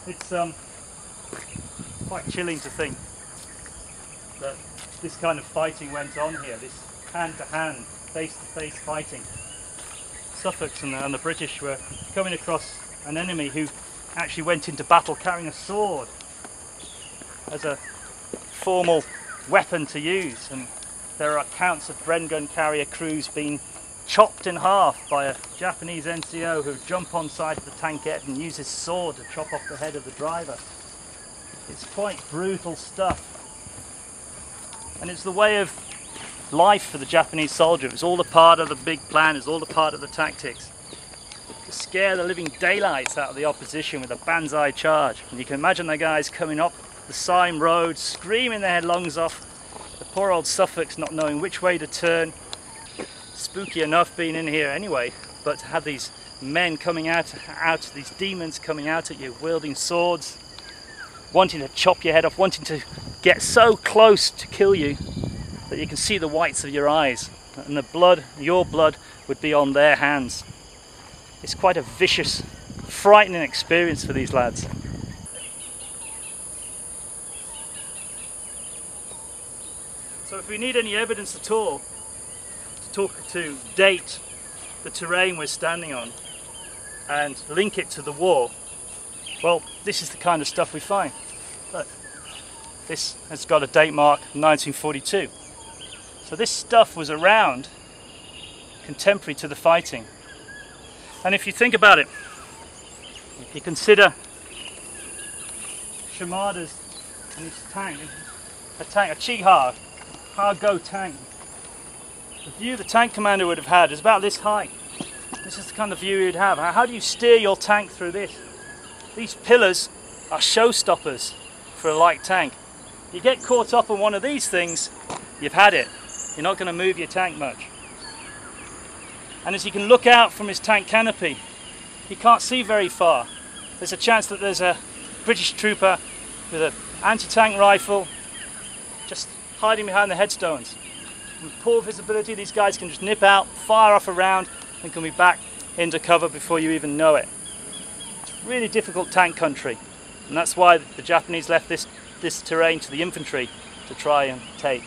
It's quite chilling to think that this kind of fighting went on here, this hand-to-hand, face-to-face fighting. Suffolk and the British were coming across an enemy who actually went into battle carrying a sword as a formal weapon to use, and there are accounts of Bren gun carrier crews being chopped in half by a Japanese NCO who jump on side of the tankette and use his sword to chop off the head of the driver. It's quite brutal stuff, and it's the way of life for the Japanese soldier. It's all a part of the big plan, it's all a part of the tactics. To scare the living daylights out of the opposition with a banzai charge. And you can imagine the guys coming up the Syme road, screaming their lungs off. The poor old Suffolks not knowing which way to turn. Spooky enough being in here anyway, but to have these men coming out, these demons coming out at you, wielding swords, wanting to chop your head off, wanting to get so close to kill you that you can see the whites of your eyes, and the blood, your blood, would be on their hands. It's quite a vicious, frightening experience for these lads. So if we need any evidence at all to date the terrain we're standing on and link it to the war, well, this is the kind of stuff we find. Look, this has got a date mark 1942. So this stuff was around contemporary to the fighting. And if you think about it, if you consider Shimada's and his tank, a Chiha, Har-Go tank, the view the tank commander would have had is about this high. This is the kind of view you'd have. How do you steer your tank through this? These pillars are showstoppers for a light tank. You get caught up on one of these things, you've had it. You're not going to move your tank much. And as you can look out from his tank canopy, you can't see very far. There's a chance that there's a British trooper with an anti-tank rifle just hiding behind the headstones. With poor visibility, these guys can just nip out, fire off a round, and can be back into cover before you even know it. It's really difficult tank country, and that's why the Japanese left this terrain to the infantry to try and take.